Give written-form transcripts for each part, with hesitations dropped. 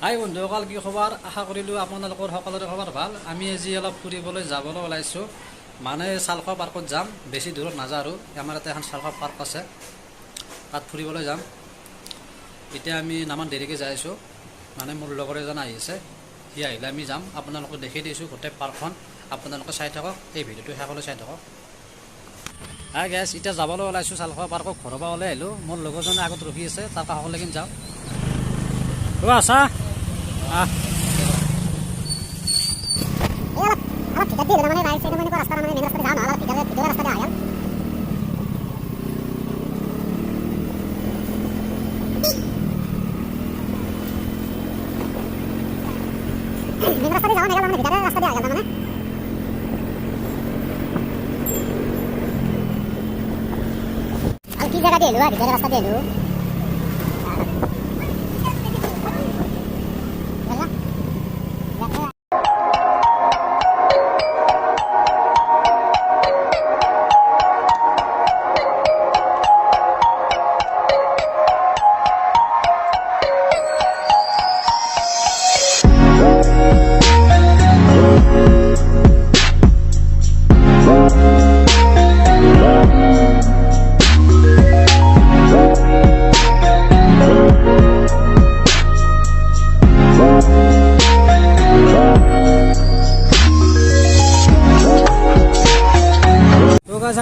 হাই বন্ধুসকল, কি খবৰ? আশা কৰিলোঁ আপোনালোকৰ সকলোৰে খবৰ ভাল। আমি আজি অলপ ফুৰিবলৈ যাবলৈ ওলাইছোঁ, মানে চালখোৱা পাৰ্কত যাম। বেছি দূৰত নাযাওঁ আৰু আমাৰ ইয়াতে এখন চালখোৱা পাৰ্ক আছে, তাত ফুৰিবলৈ যাম। এতিয়া আমি নামান দেৰিকৈ যাই আছোঁ, মানে মোৰ লগৰ এজন আহিছে, সি আহিলে আমি যাম। আপোনালোকক দেখি দিছোঁ গোটেই পাৰ্কখন, আপোনালোকে চাই থাকক, এই ভিডিঅ'টো শেষলৈ চাই থাকক। হাই গেছ, এতিয়া যাবলৈ ওলাইছোঁ চালখোৱা পাৰ্কত। ঘৰৰ পৰা ওলাই আহিলোঁ, মোৰ লগৰজনে আগত ৰখি আছে, তাৰ কাষলৈকে যাওঁ। আছা কি জায়গা দিয়ে ভিতৰে ৰাস্তা দিয়ে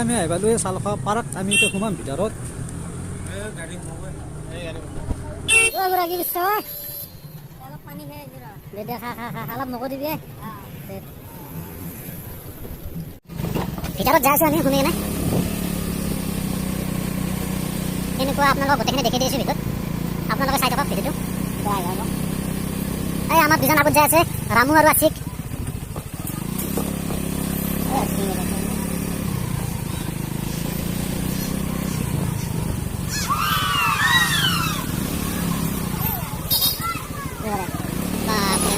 আমি আহি পালোঁ এই চালখোৱা পাৰ্ক। আমি এতিয়া সোমাম ভিতৰত। ভিতৰত যাই আছোঁ আমি শুনি কেনে কেনেকুৱা আপোনালোকক গোটেইখিনি দেখি দিছোঁ ভিতৰত। আপোনালোকে চাই থাকক ভিডিঅ'টো। এই আমাৰ দুজন আগত যাই আছে, ৰামু আৰু আছিক।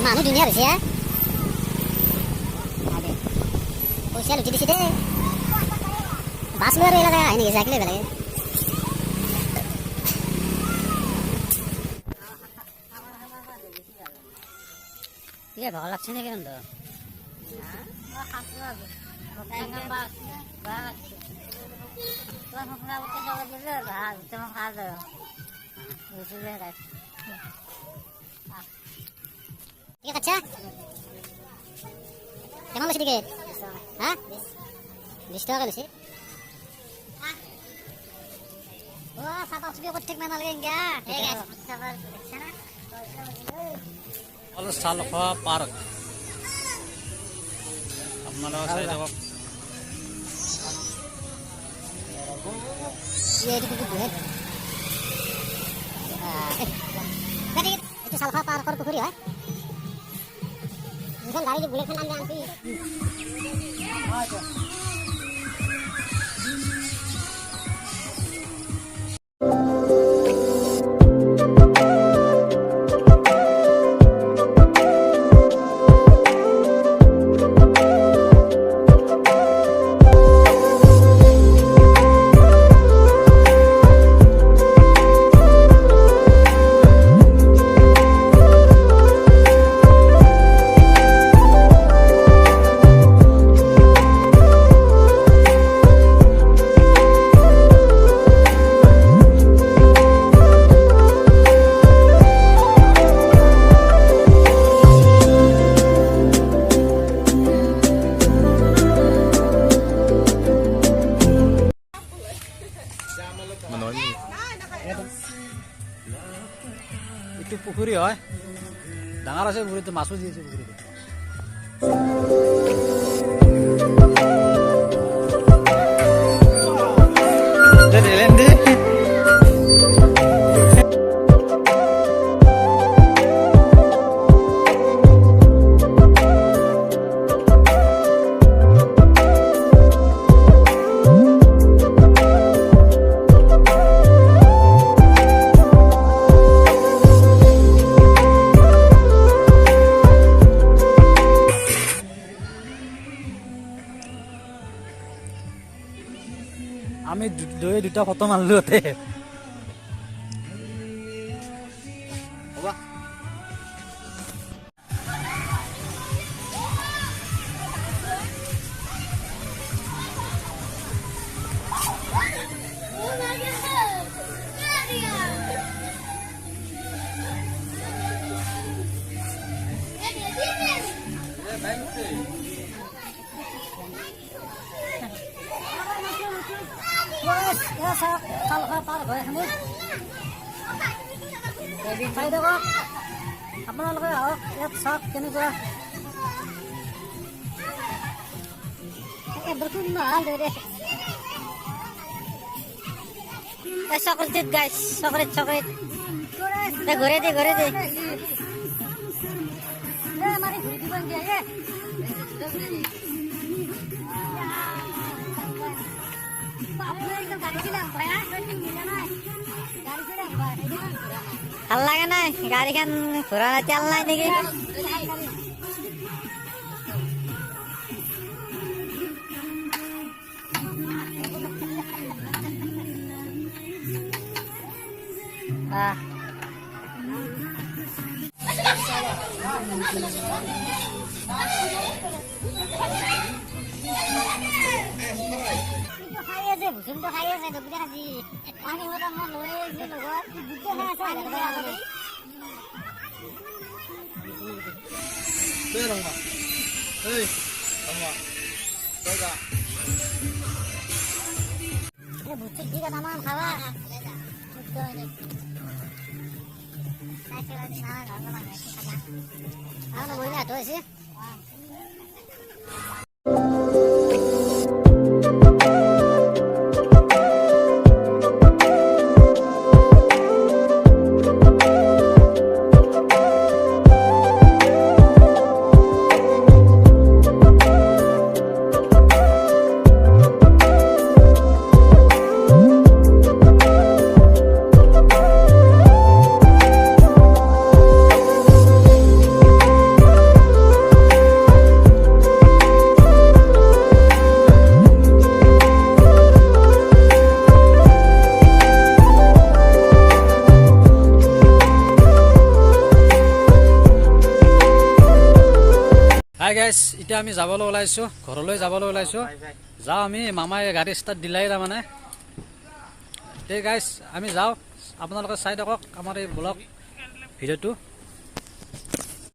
মানুহ ধুনীয়া হৈছে পইচা লুটি দিছে দেই। বাছ লৈ আৰু এইবিলাক আহে নেকি? চাইকেল বেলেগে ভাগ লাগছে নেকি? ঠিক আছে, কেমন লৈছে টিকেট? হ্যাঁ 20 টাকা লৈছে। চালখোৱা পাৰ্ক আপোনালোকে চাই থাকক। এইটো চালখোৱা পাৰ্কৰ পুখুৰী হয়। যিখন গাড়ী বুলেটখন আনি আনছি এইটো পুখুৰী হয়, ডাঙৰ আছে পুখুৰীটো, মাছো দি আছে পুখুৰীটো। আমি দুটা ফটো মাৰিলো তাতে। আপোনালোকে আহক ইয়াত চাওক কেনেকুৱা চকলেট গাইছ চকলেট চকলেট ঘূৰে দে ঘূৰে দে ভাল লাগে নাই গাড়ীখন ঘূৰা তেল নাই নেকি ভুচুমটো খাই আছে দুপৰীয়া আজি পানী বটল মই লৈ আহিছো লগত দুটা খাই আছে ভুচুক দিকে নামান খাবা মহিলা হাত আছে হাই গাইছ এতিয়া আমি যাবলৈ ওলাইছোঁ ঘৰলৈ যাবলৈ ওলাইছোঁ যাওঁ আমি মামাই গাড়ী ষ্টাৰ্ট দিলাই তাৰমানে এই গাইছ আমি যাওঁ আপোনালোকে চাই থাকক আমাৰ এই ব্লগ ভিডিঅ'টো